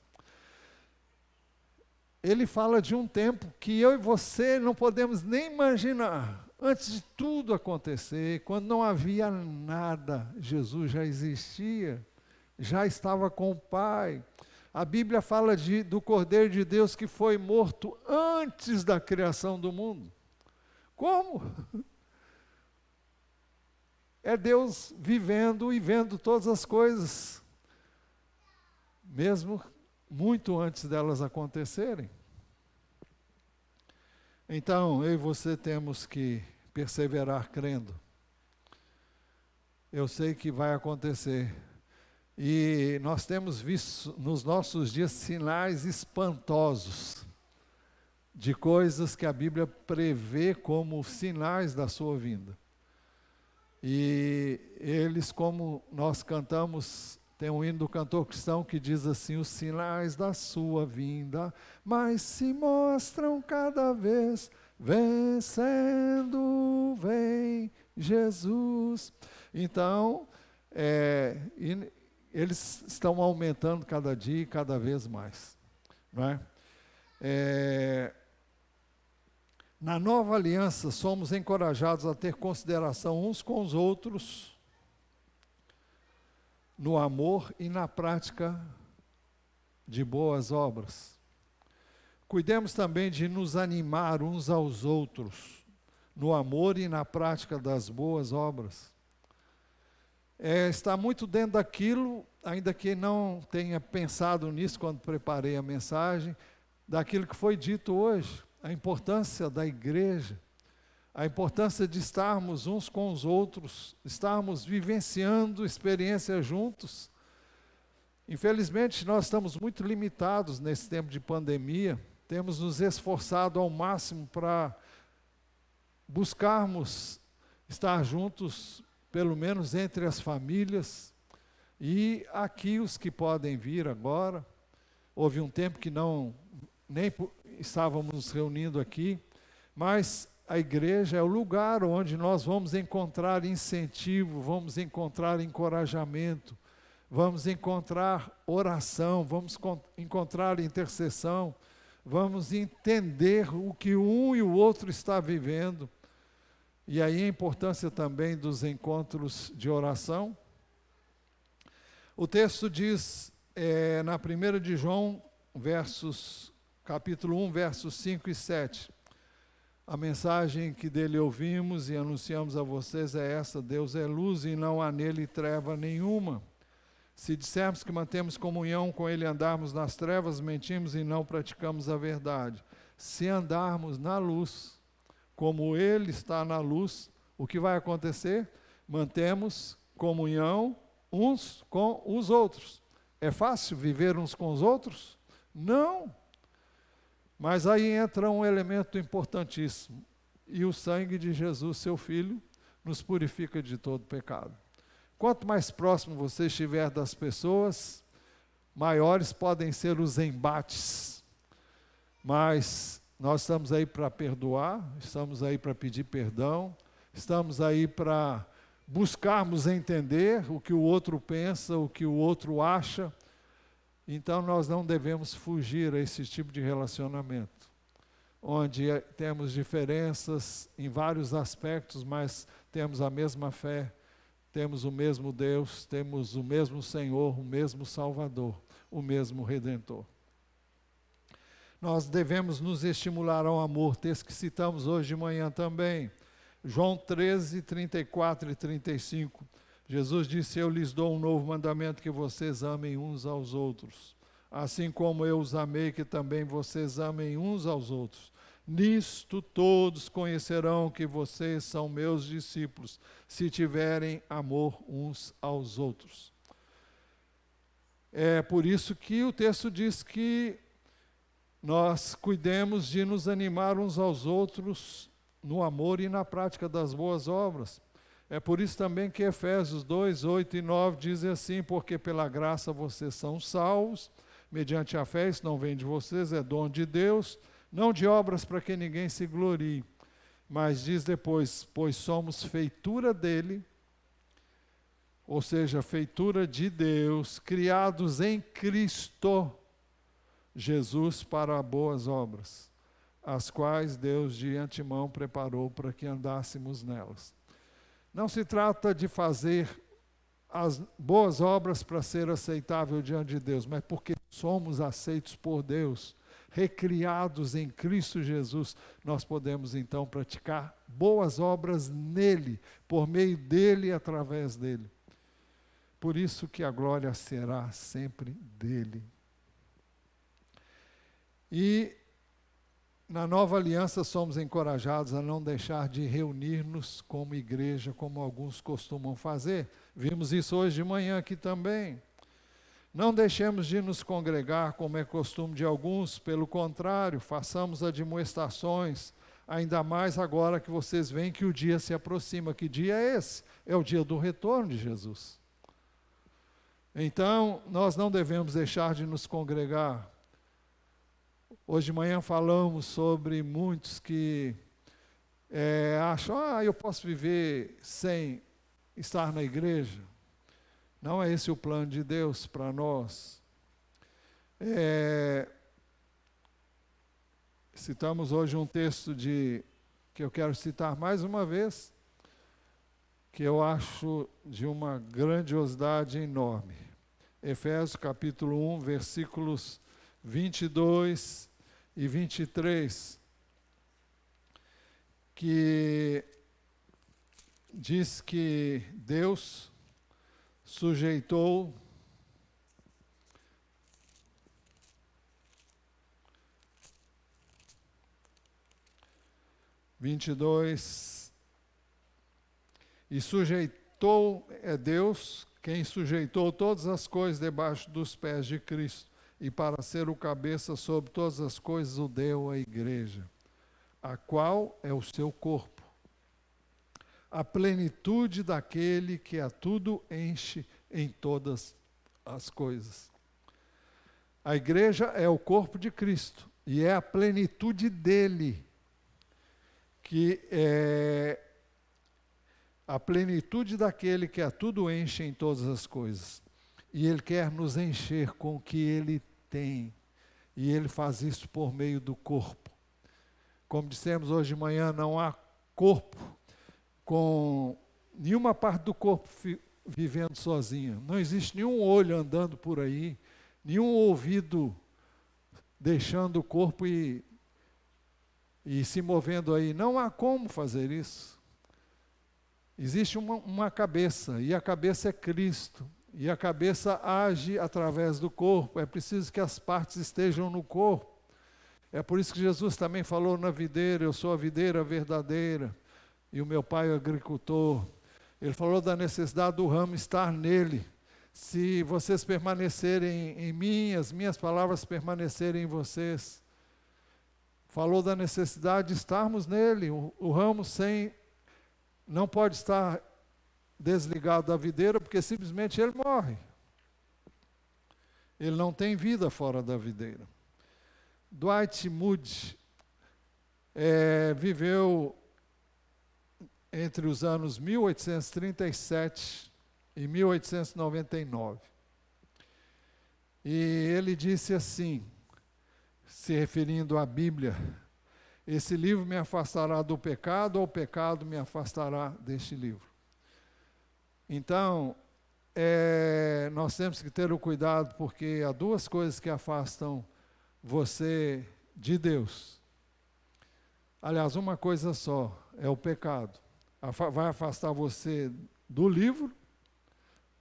Ele fala de um tempo que eu e você não podemos nem imaginar. Antes de tudo acontecer, quando não havia nada, Jesus já existia, já estava com o Pai. A Bíblia fala do Cordeiro de Deus que foi morto antes da criação do mundo. Como? É Deus vivendo e vendo todas as coisas, mesmo muito antes delas acontecerem. Então, eu e você temos que perseverar crendo. Eu sei que vai acontecer. E nós temos visto nos nossos dias sinais espantosos de coisas que a Bíblia prevê como sinais da sua vinda. E eles, como nós cantamos, tem um hino do cantor cristão que diz assim: os sinais da sua vinda, mas se mostram cada vez, vencendo vem Jesus. Então, eles estão aumentando cada dia e cada vez mais. Não é? Na nova aliança, somos encorajados a ter consideração uns com os outros, no amor e na prática de boas obras. Cuidemos também de nos animar uns aos outros, no amor e na prática das boas obras. Está muito dentro daquilo, ainda que não tenha pensado nisso quando preparei a mensagem, daquilo que foi dito hoje, a importância da igreja, a importância de estarmos uns com os outros, estarmos vivenciando experiências juntos. Infelizmente, nós estamos muito limitados nesse tempo de pandemia, temos nos esforçado ao máximo para buscarmos estar juntos, pelo menos entre as famílias, e aqui os que podem vir agora. Houve um tempo que nem estávamos nos reunindo aqui, mas a igreja é o lugar onde nós vamos encontrar incentivo, vamos encontrar encorajamento, vamos encontrar oração, vamos encontrar intercessão, vamos entender o que um e o outro está vivendo. E aí a importância também dos encontros de oração. O texto diz, na 1 de João, capítulo 1, versos 5 e 7. A mensagem que dele ouvimos e anunciamos a vocês é esta: Deus é luz e não há nele treva nenhuma. Se dissermos que mantemos comunhão com ele e andarmos nas trevas, mentimos e não praticamos a verdade. Se andarmos na luz, como ele está na luz, o que vai acontecer? Mantemos comunhão uns com os outros. É fácil viver uns com os outros? Não. Mas aí entra um elemento importantíssimo. E o sangue de Jesus, seu Filho, nos purifica de todo pecado. Quanto mais próximo você estiver das pessoas, maiores podem ser os embates. Mas nós estamos aí para perdoar, estamos aí para pedir perdão, estamos aí para buscarmos entender o que o outro pensa, o que o outro acha. Então nós não devemos fugir a esse tipo de relacionamento, onde temos diferenças em vários aspectos, mas temos a mesma fé, temos o mesmo Deus, temos o mesmo Senhor, o mesmo Salvador, o mesmo Redentor. Nós devemos nos estimular ao amor, texto que citamos hoje de manhã também, João 13, 34 e 35. Jesus disse: eu lhes dou um novo mandamento, que vocês amem uns aos outros, assim como eu os amei, que também vocês amem uns aos outros. Nisto todos conhecerão que vocês são meus discípulos, se tiverem amor uns aos outros. É por isso que o texto diz que nós cuidemos de nos animar uns aos outros no amor e na prática das boas obras. É por isso também que Efésios 2, 8 e 9 dizem assim: porque pela graça vocês são salvos, mediante a fé. Isso não vem de vocês, é dom de Deus, não de obras para que ninguém se glorie. Mas diz depois: pois somos feitura dele, ou seja, feitura de Deus, criados em Cristo Jesus para boas obras, as quais Deus de antemão preparou para que andássemos nelas. Não se trata de fazer as boas obras para ser aceitável diante de Deus, mas porque somos aceitos por Deus, recriados em Cristo Jesus, nós podemos então praticar boas obras nele, por meio dele e através dele. Por isso que a glória será sempre dele. E na nova aliança somos encorajados a não deixar de reunir-nos como igreja, como alguns costumam fazer. Vimos isso hoje de manhã aqui também. Não deixemos de nos congregar, como é costume de alguns, pelo contrário, façamos admoestações, ainda mais agora que vocês veem que o dia se aproxima. Que dia é esse? É o dia do retorno de Jesus. Então, nós não devemos deixar de nos congregar. Hoje de manhã falamos sobre muitos que acham: eu posso viver sem estar na igreja. Não é esse o plano de Deus para nós. Citamos hoje um texto que eu quero citar mais uma vez, que eu acho de uma grandiosidade enorme. Efésios capítulo 1, versículos 22 e 23, que diz que Deus sujeitou e sujeitou, é Deus quem sujeitou todas as coisas debaixo dos pés de Cristo, e para ser o cabeça sobre todas as coisas o deu à igreja, a qual é o seu corpo, a plenitude daquele que a tudo enche em todas as coisas. A igreja é o corpo de Cristo, e é a plenitude dele, que é a plenitude daquele que a tudo enche em todas as coisas. E Ele quer nos encher com o que Ele tem. E Ele faz isso por meio do corpo. Como dissemos hoje de manhã, não há corpo com nenhuma parte do corpo vivendo sozinha. Não existe nenhum olho andando por aí, nenhum ouvido deixando o corpo e se movendo aí. Não há como fazer isso. Existe uma cabeça, e a cabeça é Cristo, e a cabeça age através do corpo. É preciso que as partes estejam no corpo. É por isso que Jesus também falou na videira: eu sou a videira verdadeira, e o meu pai é o agricultor. Ele falou da necessidade do ramo estar nele. Se vocês permanecerem em mim, as minhas palavras permanecerem em vocês. Falou da necessidade de estarmos nele. O ramo não pode estar desligado da videira, porque simplesmente ele morre. Ele não tem vida fora da videira. Dwight Moody viveu entre os anos 1837 e 1899. E ele disse assim, se referindo à Bíblia: esse livro me afastará do pecado, ou o pecado me afastará deste livro. Então, nós temos que ter o cuidado, porque há duas coisas que afastam você de Deus. Aliás, uma coisa só, é o pecado. Vai afastar você do livro,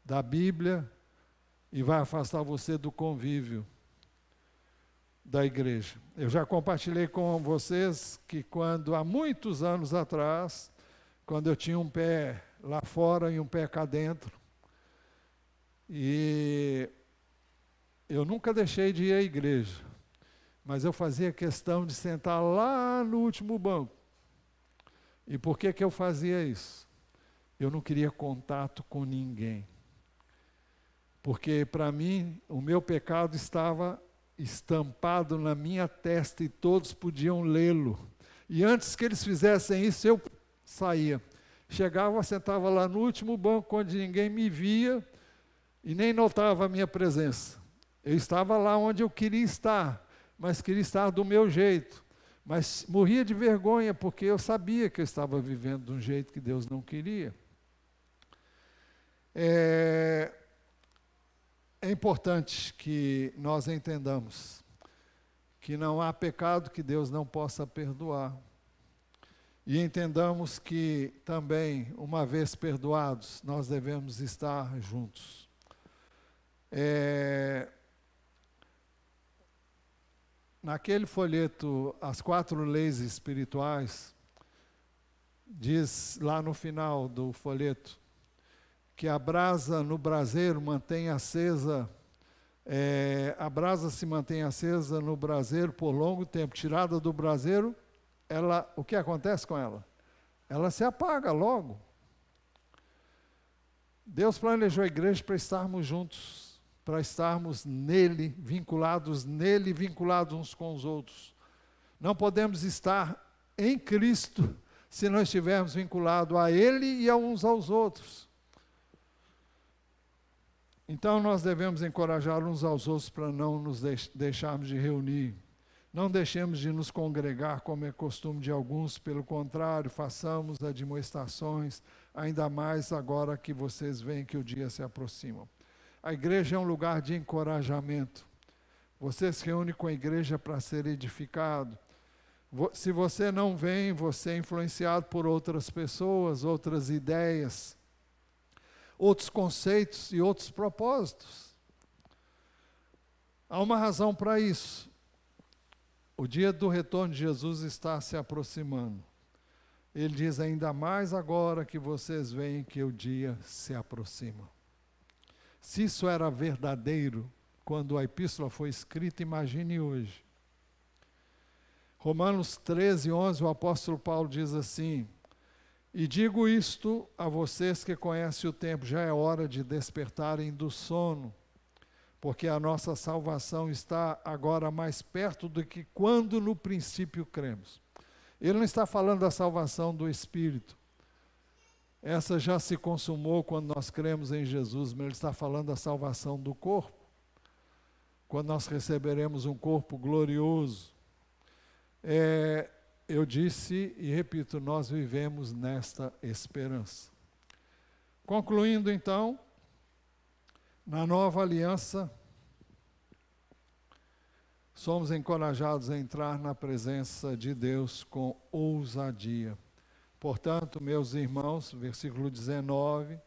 da Bíblia, e vai afastar você do convívio da igreja. Eu já compartilhei com vocês que há muitos anos atrás, quando eu tinha um pé lá fora e um pé cá dentro, e eu nunca deixei de ir à igreja, mas eu fazia questão de sentar lá no último banco. E por que eu fazia isso? Eu não queria contato com ninguém. Porque para mim, o meu pecado estava estampado na minha testa e todos podiam lê-lo. E antes que eles fizessem isso, eu saía. Chegava, sentava lá no último banco, onde ninguém me via e nem notava a minha presença. Eu estava lá onde eu queria estar, mas queria estar do meu jeito. Mas morria de vergonha, porque eu sabia que eu estava vivendo de um jeito que Deus não queria. É importante que nós entendamos que não há pecado que Deus não possa perdoar. E entendamos que também, uma vez perdoados, nós devemos estar juntos. Naquele folheto, As 4 Leis Espirituais, diz lá no final do folheto, que a brasa no braseiro mantém acesa, a brasa se mantém acesa no braseiro por longo tempo. Tirada do braseiro, o que acontece com ela? Ela se apaga logo. Deus planejou a igreja para estarmos juntos, para estarmos nele, vinculados uns com os outros. Não podemos estar em Cristo se não estivermos vinculados a Ele e a uns aos outros. Então nós devemos encorajar uns aos outros para não nos deixarmos de reunir. Não deixemos de nos congregar, como é costume de alguns, pelo contrário, façamos admoestações, ainda mais agora que vocês veem que o dia se aproxima. A igreja é um lugar de encorajamento. Você se reúne com a igreja para ser edificado. Se você não vem, você é influenciado por outras pessoas, outras ideias, outros conceitos e outros propósitos. Há uma razão para isso. O dia do retorno de Jesus está se aproximando. Ele diz, ainda mais agora que vocês veem que o dia se aproxima. Se isso era verdadeiro quando a epístola foi escrita, imagine hoje. Romanos 13, 11, o apóstolo Paulo diz assim, e digo isto a vocês que conhecem o tempo, já é hora de despertarem do sono, porque a nossa salvação está agora mais perto do que quando no princípio cremos. Ele não está falando da salvação do Espírito. Essa já se consumou quando nós cremos em Jesus, mas ele está falando da salvação do corpo. Quando nós receberemos um corpo glorioso. Eu disse e repito, nós vivemos nesta esperança. Concluindo então, na nova aliança, somos encorajados a entrar na presença de Deus com ousadia. Portanto, meus irmãos, versículo 19,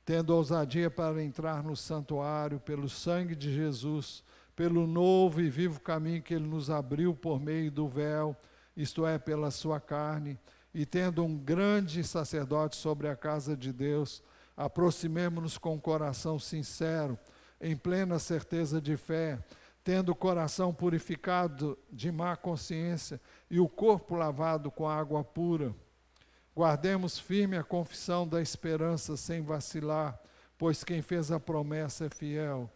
tendo ousadia para entrar no santuário pelo sangue de Jesus, pelo novo e vivo caminho que ele nos abriu por meio do véu, isto é, pela sua carne, e tendo um grande sacerdote sobre a casa de Deus, aproximemo-nos com um coração sincero, em plena certeza de fé, tendo o coração purificado de má consciência e o corpo lavado com água pura. Guardemos firme a confissão da esperança sem vacilar, pois quem fez a promessa é fiel.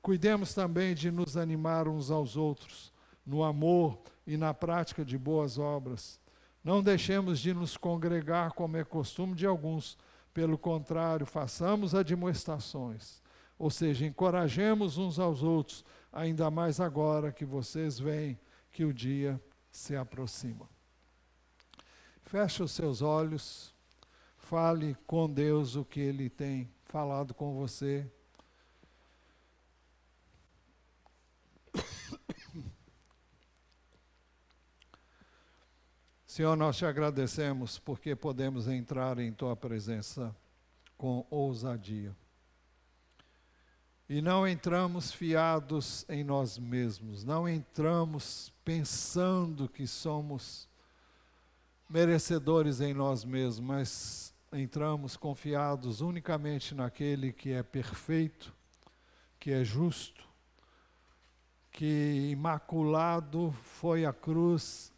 Cuidemos também de nos animar uns aos outros, no amor e na prática de boas obras. Não deixemos de nos congregar como é costume de alguns, pelo contrário, façamos admoestações, ou seja, encorajemos uns aos outros, ainda mais agora que vocês veem que o dia se aproxima. Feche os seus olhos, fale com Deus o que Ele tem falado com você. Senhor, nós te agradecemos porque podemos entrar em Tua presença com ousadia. E não entramos fiados em nós mesmos, não entramos pensando que somos merecedores em nós mesmos, mas entramos confiados unicamente naquele que é perfeito, que é justo, que imaculado foi a cruz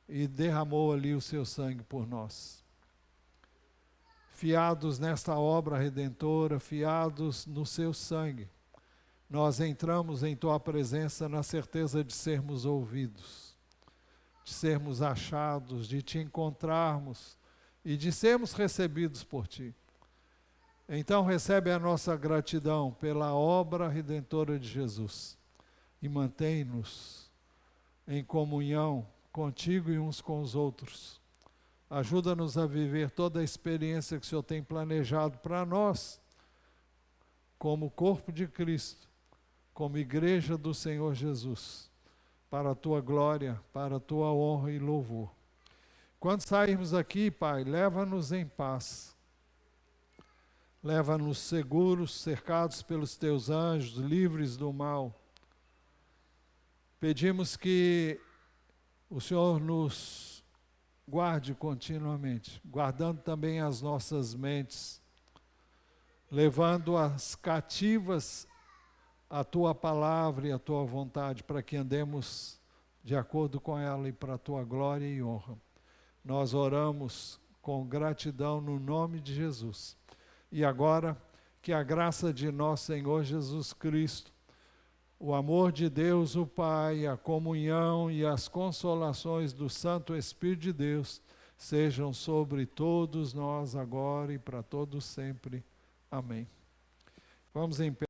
e derramou ali o seu sangue por nós. Fiados nesta obra redentora, fiados no seu sangue, nós entramos em Tua presença na certeza de sermos ouvidos, de sermos achados, de Te encontrarmos e de sermos recebidos por Ti. Então recebe a nossa gratidão pela obra redentora de Jesus e mantém-nos em comunhão contigo e uns com os outros. Ajuda-nos a viver toda a experiência que o Senhor tem planejado para nós, como corpo de Cristo, como igreja do Senhor Jesus, para a Tua glória, para a Tua honra e louvor. Quando sairmos aqui, Pai, leva-nos em paz. Leva-nos seguros, cercados pelos Teus anjos, livres do mal. Pedimos que o Senhor nos guarde continuamente, guardando também as nossas mentes, levando-as cativas à Tua palavra e à Tua vontade, para que andemos de acordo com ela e para a Tua glória e honra. Nós oramos com gratidão no nome de Jesus. E agora, que a graça de nosso Senhor Jesus Cristo, o amor de Deus, o Pai, a comunhão e as consolações do Santo Espírito de Deus sejam sobre todos nós agora e para todos sempre. Amém. Vamos em pé.